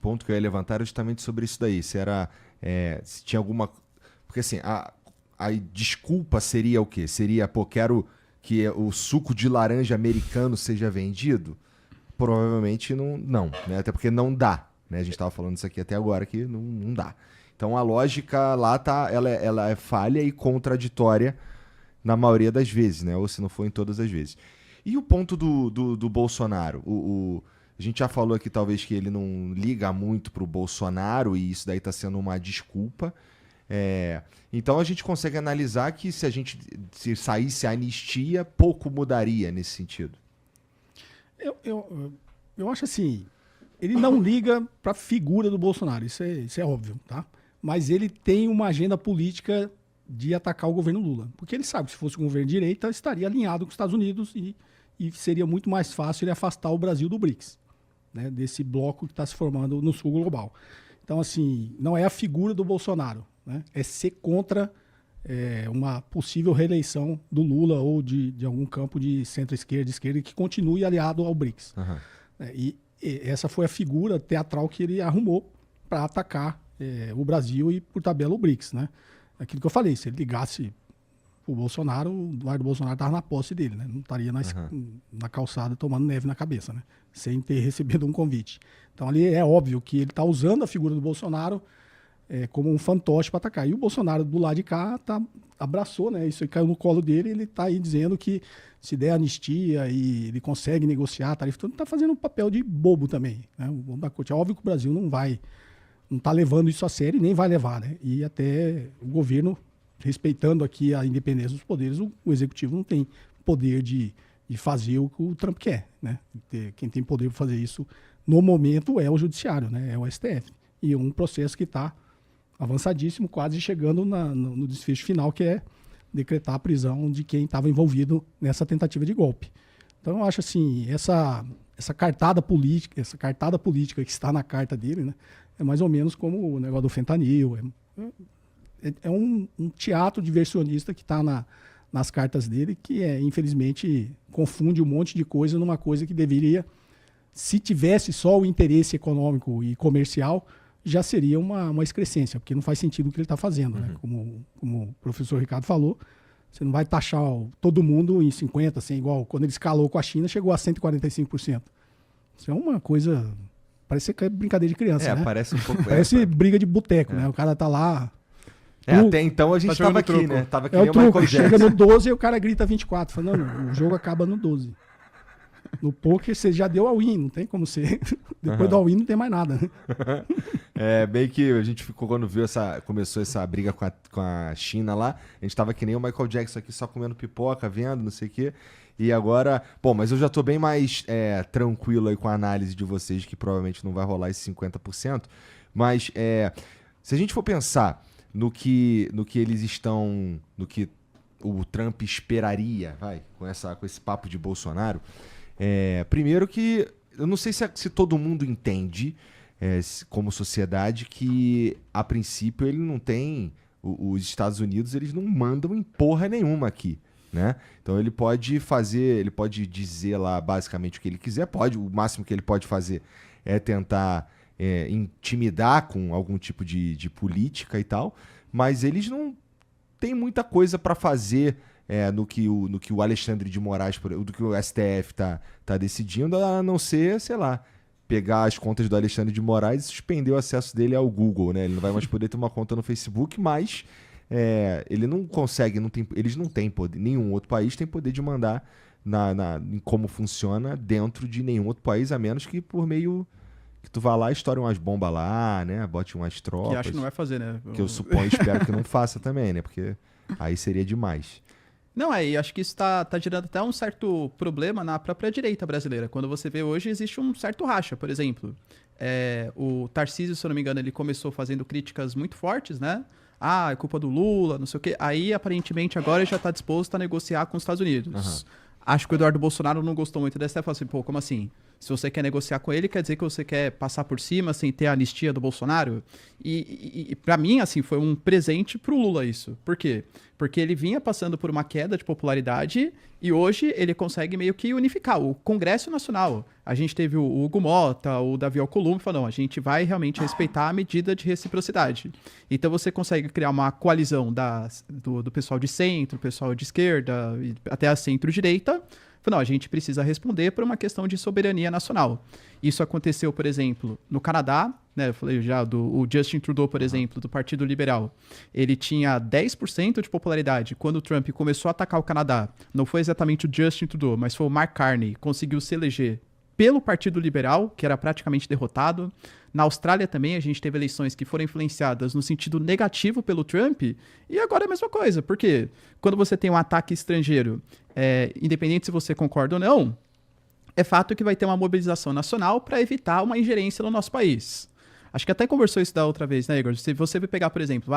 ponto que eu ia levantar era justamente sobre isso daí. Se era. Se tinha alguma. Porque assim, a desculpa seria o quê? Seria, pô, quero que o suco de laranja americano seja vendido? Provavelmente não, né? Até porque não dá, né? A gente estava falando isso aqui até agora que não dá. Então a lógica lá ela é falha e contraditória na maioria das vezes, né? Ou se não for em todas as vezes. E o ponto do Bolsonaro? A gente já falou aqui talvez que ele não liga muito pro Bolsonaro e isso daí está sendo uma desculpa. Então a gente consegue analisar que se saísse a anistia, pouco mudaria nesse sentido. Eu acho assim, ele não liga para a figura do Bolsonaro, isso é óbvio, tá? Mas ele tem uma agenda política de atacar o governo Lula, porque ele sabe que se fosse um governo de direita, estaria alinhado com os Estados Unidos e seria muito mais fácil ele afastar o Brasil do BRICS, né? Desse bloco que está se formando no sul global. Então, assim, não é a figura do Bolsonaro, né? É ser contra uma possível reeleição do Lula ou de algum campo de centro-esquerda, esquerda, que continue aliado ao BRICS. Uhum. E essa foi a figura teatral que ele arrumou para atacar o Brasil e, por tabela, o BRICS, né? Aquilo que eu falei, se ele ligasse o Bolsonaro, o Eduardo Bolsonaro estava na posse dele, né? Não estaria na calçada tomando neve na cabeça, né? Sem ter recebido um convite. Então ali é óbvio que ele está usando a figura do Bolsonaro como um fantoche para atacar. E o Bolsonaro do lado de cá abraçou, né? Isso aí caiu no colo dele e ele está aí dizendo que se der anistia e ele consegue negociar a tarifa, então ele está fazendo um papel de bobo também, né? O bobo da corte. É óbvio que o Brasil não está levando isso a sério e nem vai levar, né? E até o governo, respeitando aqui a independência dos poderes, o executivo não tem poder de fazer o que o Trump quer, né? Quem tem poder para fazer isso no momento é o judiciário, né? É o STF. E um processo que está avançadíssimo, quase chegando no desfecho final, que é decretar a prisão de quem estava envolvido nessa tentativa de golpe. Então eu acho assim, essa cartada política que está na carta dele, né, é mais ou menos como o negócio do fentanil. É um teatro diversionista que está nas cartas dele, que infelizmente confunde um monte de coisa numa coisa que deveria, se tivesse só o interesse econômico e comercial, já seria uma excrescência, porque não faz sentido o que ele está fazendo, né? Como o professor Ricardo falou, você não vai taxar todo mundo em 50%, assim, igual quando ele escalou com a China, chegou a 145%. Isso é uma coisa... Parece que é brincadeira de criança, né? Parece um pouco... Parece briga de boteco, né? O cara tá lá... até então a gente tava aqui, truco, né? Tava aqui o truco, chega no 12 e o cara grita 24. Fala, não, o jogo acaba no 12. No poker você já deu all-in, não tem como ser. Depois do all-in não tem mais nada. Bem que a gente ficou, quando começou essa briga com a China lá, a gente tava que nem o Michael Jackson aqui só comendo pipoca, vendo, não sei o quê. E agora, mas eu já tô bem mais tranquilo aí com a análise de vocês, que provavelmente não vai rolar esse 50%. Mas se a gente for pensar no que eles estão, no que o Trump esperaria, com esse papo de Bolsonaro, primeiro que eu não sei se todo mundo entende, como sociedade, que a princípio ele não tem, os Estados Unidos eles não mandam em porra nenhuma aqui, né? Então ele pode dizer lá basicamente o que ele quiser, o máximo que ele pode fazer é tentar intimidar com algum tipo de política e tal, mas eles não têm muita coisa para fazer no que o Alexandre de Moraes, do que o STF tá decidindo, a não ser, sei lá, pegar as contas do Alexandre de Moraes e suspender o acesso dele ao Google, né? Ele não vai mais poder ter uma conta no Facebook, mas ele não consegue, eles não têm poder, nenhum outro país tem poder de mandar em como funciona dentro de nenhum outro país, a menos que por meio que tu vá lá e estoure umas bombas lá, né? Bote umas tropas. Que acho que não vai fazer, né? Que eu suponho e espero que não faça também, né? Porque aí seria demais. Não, acho que isso tá gerando até um certo problema na própria direita brasileira. Quando você vê hoje, existe um certo racha, por exemplo. O Tarcísio, se eu não me engano, ele começou fazendo críticas muito fortes, né? É culpa do Lula, não sei o quê. Aí, aparentemente, agora ele já tá disposto a negociar com os Estados Unidos. Acho que o Eduardo Bolsonaro não gostou muito dessa. Ele falou assim, como assim? Se você quer negociar com ele, quer dizer que você quer passar por cima sem ter a anistia do Bolsonaro? E para mim, assim, foi um presente pro Lula isso. Por quê? Porque ele vinha passando por uma queda de popularidade e hoje ele consegue meio que unificar o Congresso Nacional. A gente teve o Hugo Mota, o Davi Alcolumbre falando, não, a gente vai realmente respeitar a medida de reciprocidade. Então você consegue criar uma coalizão do pessoal de centro, pessoal de esquerda, até a centro-direita. Não, a gente precisa responder por uma questão de soberania nacional. Isso aconteceu, por exemplo, no Canadá, né? Eu falei já o Justin Trudeau, por exemplo, do Partido Liberal. Ele tinha 10% de popularidade quando o Trump começou a atacar o Canadá. Não foi exatamente o Justin Trudeau, mas foi o Mark Carney, conseguiu se eleger pelo Partido Liberal, que era praticamente derrotado. Na Austrália também a gente teve eleições que foram influenciadas no sentido negativo pelo Trump, e agora é a mesma coisa, porque quando você tem um ataque estrangeiro, independente se você concorda ou não, é fato que vai ter uma mobilização nacional para evitar uma ingerência no nosso país. Acho que até conversou isso da outra vez, né, Igor? Se você pegar, por exemplo,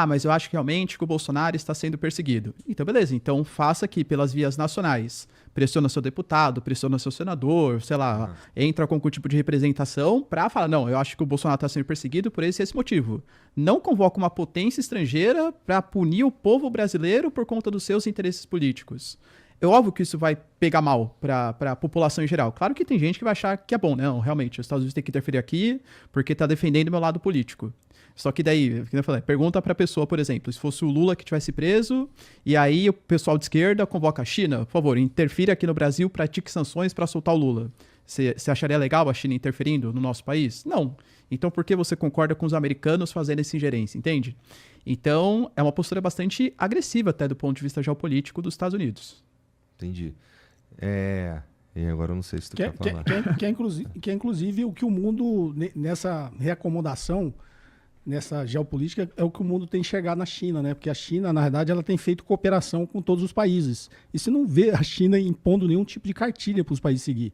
mas eu acho que realmente que o Bolsonaro está sendo perseguido. Então, beleza. Então, faça aqui pelas vias nacionais. Pressiona seu deputado, pressiona seu senador, sei lá, entra com algum tipo de representação para falar, não, eu acho que o Bolsonaro está sendo perseguido por esse motivo. Não convoca uma potência estrangeira para punir o povo brasileiro por conta dos seus interesses políticos. É óbvio que isso vai pegar mal para a população em geral. Claro que tem gente que vai achar que é bom, né? Não, realmente, os Estados Unidos têm que interferir aqui porque está defendendo o meu lado político. Só que daí, como eu falei, pergunta para a pessoa, por exemplo, se fosse o Lula que tivesse preso, e aí o pessoal de esquerda convoca a China, por favor, interfira aqui no Brasil, pratique sanções para soltar o Lula. Você acharia legal a China interferindo no nosso país? Não. Então por que você concorda com os americanos fazendo essa ingerência, entende? Então é uma postura bastante agressiva até do ponto de vista geopolítico dos Estados Unidos. Entendi. E agora eu não sei se tu quer falar. Que é inclusive o que o mundo, nessa reacomodação, nessa geopolítica, é o que o mundo tem chegado na China, né? Porque a China, na verdade, ela tem feito cooperação com todos os países. E você não vê a China impondo nenhum tipo de cartilha para os países seguir.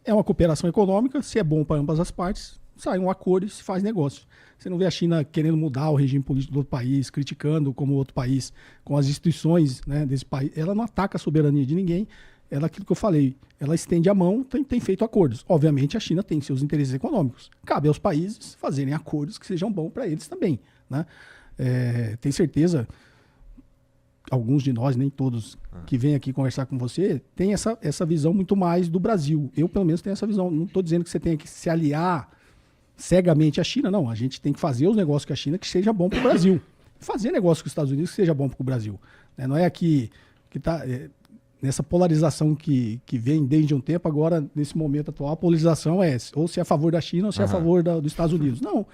É uma cooperação econômica, se é bom para ambas as partes, sai um acordo e se faz negócio. Você não vê a China querendo mudar o regime político do outro país, criticando como outro país, com as instituições, né, desse país. Ela não ataca a soberania de ninguém. Ela, aquilo que eu falei, ela estende a mão, tem feito acordos. Obviamente, a China tem seus interesses econômicos. Cabe aos países fazerem acordos que sejam bons para eles também, né? Tenho certeza, alguns de nós, nem todos, que vêm aqui conversar com você, tem essa visão muito mais do Brasil. Eu, pelo menos, tenho essa visão. Não estou dizendo que você tenha que se aliar cegamente à China, não. A gente tem que fazer os negócios com a China que seja bom para o Brasil. Fazer negócio com os Estados Unidos que seja bom para o Brasil. Não é aqui que está... nessa polarização que vem desde um tempo, agora, nesse momento atual, a polarização é ou se é a favor da China ou se é a favor dos Estados Unidos. Não,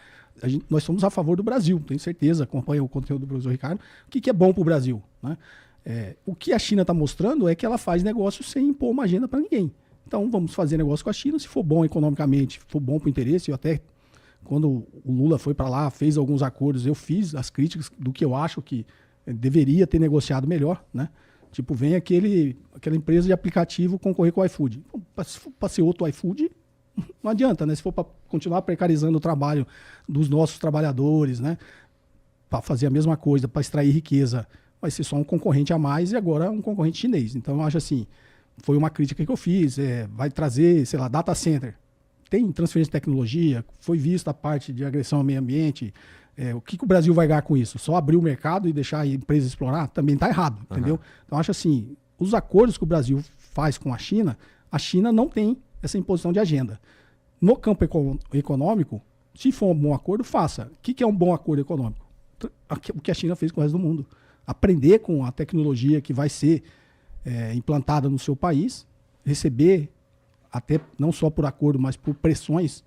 nós somos a favor do Brasil, tenho certeza, acompanha o conteúdo do professor Ricardo, o que é bom para o Brasil, né? O que a China está mostrando é que ela faz negócio sem impor uma agenda para ninguém. Então, vamos fazer negócio com a China, se for bom economicamente, for bom para o interesse, eu até, quando o Lula foi para lá, fez alguns acordos, eu fiz as críticas do que eu acho que deveria ter negociado melhor, né? Tipo, vem aquela empresa de aplicativo concorrer com o iFood. Se for para ser outro iFood, não adianta, né? Se for para continuar precarizando o trabalho dos nossos trabalhadores, né? Para fazer a mesma coisa, para extrair riqueza, vai ser só um concorrente a mais e agora um concorrente chinês. Então, eu acho assim, foi uma crítica que eu fiz, vai trazer, sei lá, data center. Tem transferência de tecnologia, foi vista a parte de agressão ao meio ambiente. O que o Brasil vai ganhar com isso? Só abrir o mercado e deixar a empresa explorar? Também está errado, entendeu? Então, acho assim, os acordos que o Brasil faz com a China não tem essa imposição de agenda. No campo econômico, se for um bom acordo, faça. O que é um bom acordo econômico? O que a China fez com o resto do mundo. Aprender com a tecnologia que vai ser implantada no seu país, receber, até não só por acordo, mas por pressões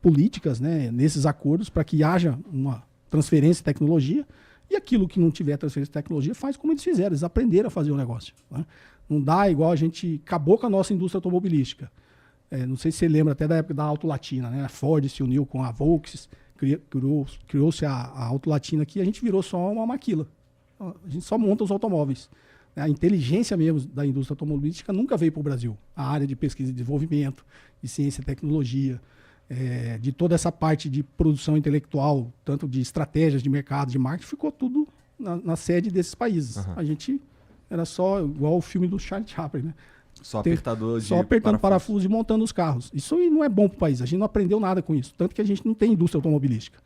políticas, né, nesses acordos para que haja uma transferência de tecnologia, e aquilo que não tiver transferência de tecnologia faz como eles fizeram, eles aprenderam a fazer o negócio, né? Não dá igual a gente acabou com a nossa indústria automobilística. Não sei se você lembra até da época da Auto Latina, né? A Ford se uniu com a Volkswagen, criou-se a Auto Latina aqui, a gente virou só uma maquila. A gente só monta os automóveis. A inteligência mesmo da indústria automobilística nunca veio para o Brasil. A área de pesquisa e desenvolvimento, de ciência e tecnologia, de toda essa parte de produção intelectual, tanto de estratégias de mercado, de marketing, ficou tudo na sede desses países. A gente era só igual o filme do Charlie Chaplin, né? Só apertador de Só apertando parafuso e montando os carros. Isso aí não é bom para o país. A gente não aprendeu nada com isso. Tanto que a gente não tem indústria automobilística.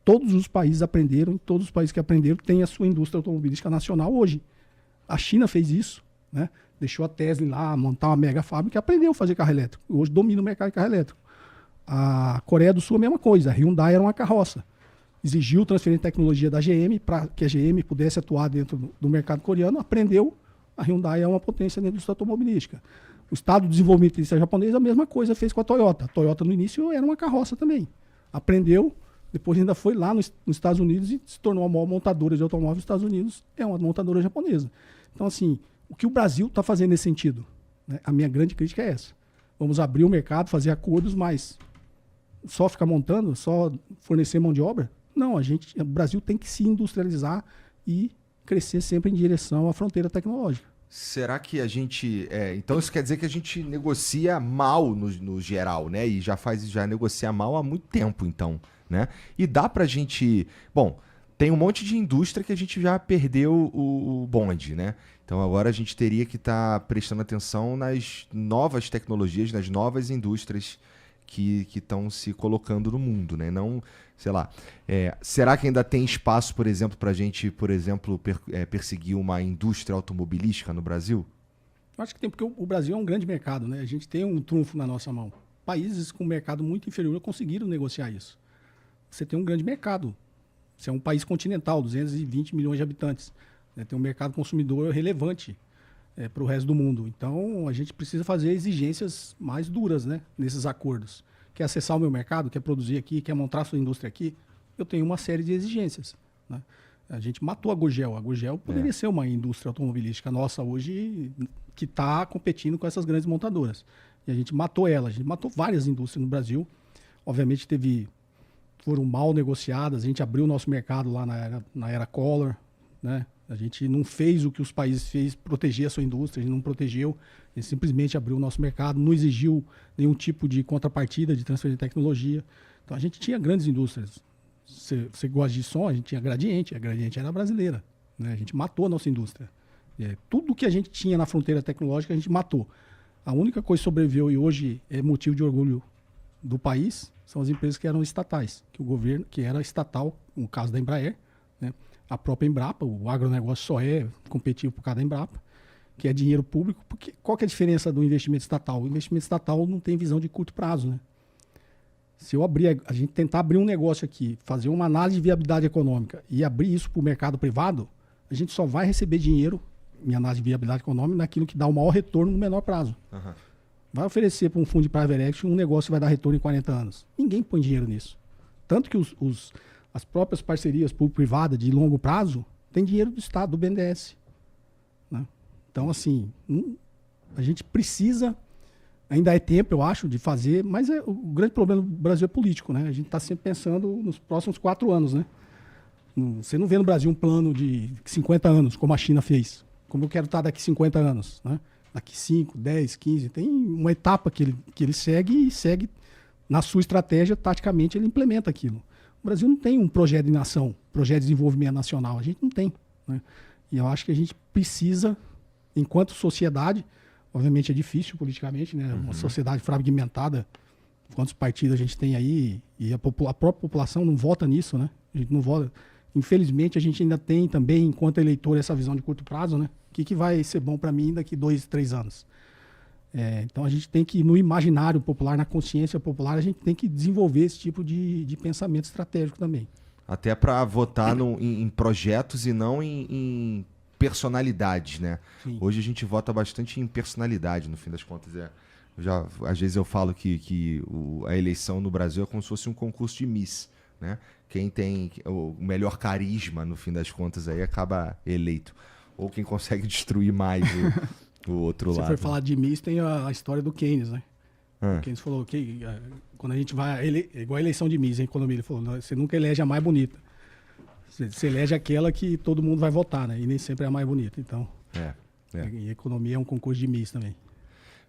Todos os países aprenderam, e todos os países que aprenderam têm a sua indústria automobilística nacional hoje. A China fez isso, né? Deixou a Tesla lá montar uma mega fábrica e aprendeu a fazer carro elétrico. Hoje domina o mercado de carro elétrico. A Coreia do Sul a mesma coisa. A Hyundai era uma carroça. Exigiu transferir tecnologia da GM para que a GM pudesse atuar dentro do mercado coreano. Aprendeu. A Hyundai é uma potência na indústria automobilística. O estado de desenvolvimento japonês a mesma coisa fez com a Toyota. A Toyota no início era uma carroça também. Aprendeu, depois ainda foi lá nos Estados Unidos e se tornou a maior montadora de automóveis dos Estados Unidos. É uma montadora japonesa. Então, assim, o que o Brasil está fazendo nesse sentido? Né? A minha grande crítica é essa. Vamos abrir o mercado, fazer acordos, mas só ficar montando, só fornecer mão de obra? Não, o Brasil tem que se industrializar e crescer sempre em direção à fronteira tecnológica. Será que a gente... então isso quer dizer que a gente negocia mal no geral, né? E já negocia mal há muito tempo, então, né? E dá pra gente... Bom, tem um monte de indústria que a gente já perdeu o bonde, né? Então agora a gente teria que estar prestando atenção nas novas tecnologias, nas novas indústrias que estão se colocando no mundo, né? Não, sei lá, será que ainda tem espaço, por exemplo, para a gente, por exemplo, perseguir uma indústria automobilística no Brasil? Eu acho que tem, porque o Brasil é um grande mercado, né? A gente tem um trunfo na nossa mão. Países com mercado muito inferior conseguiram negociar isso. Você tem um grande mercado. Você é um país continental, 220 milhões de habitantes. Né? Tem um mercado consumidor relevante para o resto do mundo. Então, a gente precisa fazer exigências mais duras, né, nesses acordos. Quer acessar o meu mercado, quer produzir aqui, quer montar a sua indústria aqui? Eu tenho uma série de exigências. Né? A gente matou a Gurgel. A Gurgel poderia ser uma indústria automobilística nossa hoje que está competindo com essas grandes montadoras. E a gente matou ela. A gente matou várias indústrias no Brasil. Obviamente foram mal negociadas. A gente abriu o nosso mercado lá na era Collor, né? A gente não fez o que os países fez, proteger a sua indústria, a gente não protegeu, a gente simplesmente abriu o nosso mercado, não exigiu nenhum tipo de contrapartida de transferência de tecnologia. Então a gente tinha grandes indústrias. Você gosta de som, a gente tinha a Gradiente era brasileira, né? A gente matou a nossa indústria. Tudo que a gente tinha na fronteira tecnológica a gente matou. A única coisa que sobreviveu e hoje é motivo de orgulho do país são as empresas que eram estatais, que o governo, que era estatal, no caso da Embraer, né? A própria Embrapa, o agronegócio só é competitivo por causa da Embrapa, que é dinheiro público, porque qual que é a diferença do investimento estatal? O investimento estatal não tem visão de curto prazo, né? Se a gente tentar abrir um negócio aqui, fazer uma análise de viabilidade econômica e abrir isso para o mercado privado, a gente só vai receber dinheiro, em análise de viabilidade econômica, naquilo que dá o maior retorno no menor prazo. Uhum. Vai oferecer para um fundo de private equity um negócio que vai dar retorno em 40 anos. Ninguém põe dinheiro nisso. Tanto que as próprias parcerias público-privadas de longo prazo têm dinheiro do Estado, do BNDES. Né? Então, assim, a gente precisa, ainda é tempo, eu acho, de fazer, mas o grande problema do Brasil é político, né? A gente está sempre pensando nos próximos 4 anos, né? Você não vê no Brasil um plano de 50 anos, como a China fez. Como eu quero estar daqui 50 anos, né? Daqui 5, 10, 15. Tem uma etapa que ele segue e segue na sua estratégia, taticamente ele implementa aquilo. O Brasil não tem um projeto de nação, projeto de desenvolvimento nacional. A gente não tem. Né? E eu acho que a gente precisa, enquanto sociedade, obviamente é difícil politicamente, né? Uma sociedade fragmentada, quantos partidos a gente tem aí, e a própria população não vota nisso, né? A gente não vota. Infelizmente, a gente ainda tem também, enquanto eleitor, essa visão de curto prazo, né? O que vai ser bom para mim daqui 2, 3 anos? Então, a gente tem que, no imaginário popular, na consciência popular, a gente tem que desenvolver esse tipo de pensamento estratégico também. Até para votar em projetos e não em personalidades, né? Sim. Hoje a gente vota bastante em personalidade, no fim das contas. Às vezes eu falo que a eleição no Brasil é como se fosse um concurso de Miss, né? Quem tem o melhor carisma, no fim das contas, aí acaba eleito. Ou quem consegue destruir mais o outro lado. Se for falar de Miss, tem a história do Keynes, né? O Keynes falou que quando a gente vai... igual a eleição de Miss, em economia, ele falou, você nunca elege a mais bonita. Você elege aquela que todo mundo vai votar, né? E nem sempre é a mais bonita. Então, E economia é um concurso de Miss também.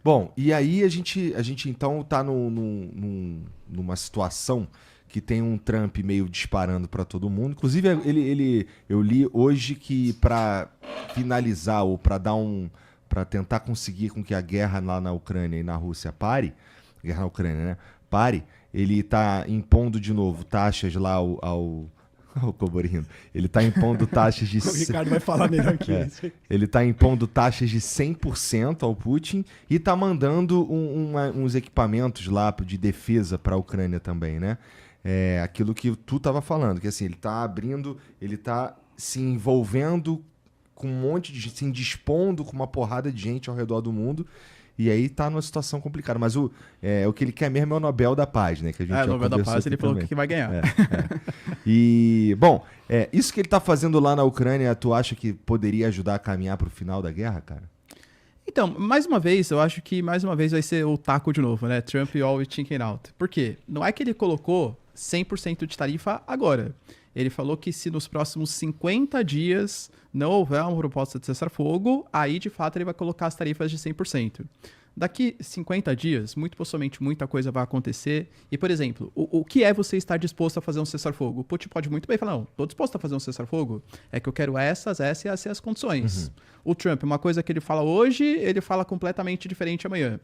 Bom, e aí a gente então está numa situação que tem um Trump meio disparando para todo mundo. Inclusive, eu li hoje que para finalizar ou para para tentar conseguir com que a guerra lá na Ucrânia e na Rússia pare, guerra na Ucrânia, né? Pare, ele tá impondo de novo taxas lá ao Coborino. Ele tá impondo taxas de... O Ricardo vai falar melhor que isso. Ele tá impondo taxas de 100% ao Putin e tá mandando uns equipamentos lá de defesa para a Ucrânia também, né? Aquilo que tu tava falando, que assim, ele tá abrindo, ele tá se envolvendo com um monte de gente, se indispondo com uma porrada de gente ao redor do mundo. E aí tá numa situação complicada. Mas o que ele quer mesmo é o Nobel da Paz, né? Que a gente o Nobel da Paz, ele falou que vai ganhar. E, bom, isso que ele tá fazendo lá na Ucrânia, tu acha que poderia ajudar a caminhar pro final da guerra, cara? Então, mais uma vez, eu acho que mais uma vez vai ser o taco de novo, né? Trump always chicken out. Por quê? Não é que ele colocou 100% de tarifa agora. Ele falou que se nos próximos 50 dias não houver uma proposta de cessar-fogo, aí de fato ele vai colocar as tarifas de 100%. Daqui 50 dias, muito possivelmente muita coisa vai acontecer. E, por exemplo, o que é você estar disposto a fazer um cessar-fogo? O Putin pode muito bem falar, não, estou disposto a fazer um cessar-fogo, é que eu quero essas e essas condições. O Trump, uma coisa que ele fala hoje, ele fala completamente diferente amanhã.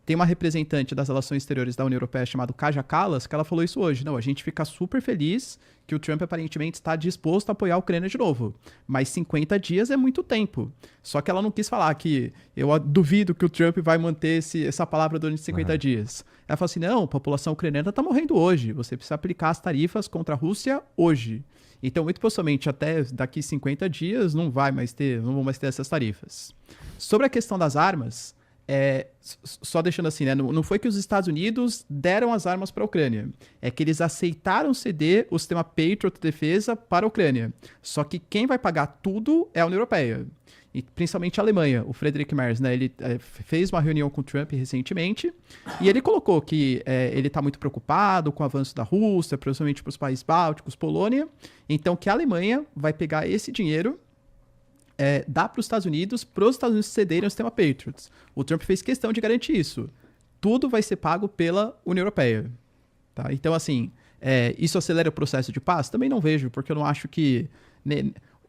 Tem uma representante das relações exteriores da União Europeia chamada Kaja Kallas, que ela falou isso hoje. Não, a gente fica super feliz que o Trump aparentemente está disposto a apoiar a Ucrânia de novo. Mas 50 dias é muito tempo. Só que ela não quis falar que eu duvido que o Trump vai manter essa palavra durante 50 dias. Ela falou assim, não, a população ucraniana está morrendo hoje. Você precisa aplicar as tarifas contra a Rússia hoje. Então, muito possivelmente, até daqui 50 dias não vão mais ter essas tarifas. Sobre a questão das armas... só deixando assim, né? Não foi que os Estados Unidos deram as armas para a Ucrânia. É que eles aceitaram ceder o sistema Patriot de defesa para a Ucrânia. Só que quem vai pagar tudo é a União Europeia. E principalmente a Alemanha. O Friedrich Merz, né? Ele fez uma reunião com o Trump recentemente e ele colocou que ele está muito preocupado com o avanço da Rússia, principalmente para os países bálticos, Polônia. Então que a Alemanha vai pegar esse dinheiro dá para os Estados Unidos cederem o sistema Patriot. O Trump fez questão de garantir isso. Tudo vai ser pago pela União Europeia. Tá? Então, assim, isso acelera o processo de paz? Também não vejo, porque eu não acho que...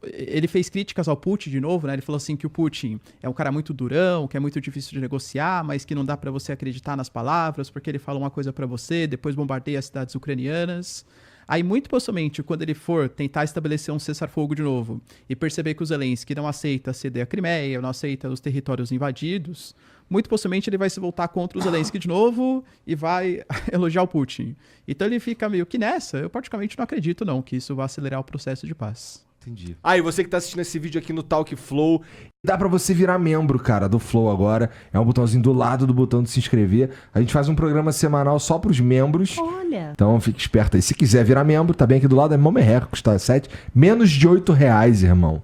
Ele fez críticas ao Putin de novo, né? Ele falou assim que o Putin é um cara muito durão, que é muito difícil de negociar, mas que não dá para você acreditar nas palavras, porque ele fala uma coisa para você, depois bombardeia as cidades ucranianas. Aí, muito possivelmente, quando ele for tentar estabelecer um cessar-fogo de novo e perceber que o Zelensky não aceita ceder a Crimeia, não aceita os territórios invadidos, muito possivelmente ele vai se voltar contra o Zelensky de novo e vai elogiar o Putin. Então ele fica meio que nessa. Eu praticamente não acredito, não, que isso vai acelerar o processo de paz. Entendi. E você que tá assistindo esse vídeo aqui no Talk Flow, dá pra você virar membro, cara, do Flow agora. É um botãozinho do lado do botão de se inscrever. A gente faz um programa semanal só pros membros. Olha. Então fique esperto aí. Se quiser virar membro, tá bem aqui do lado, é mó merreca, custa menos de R$8, irmão.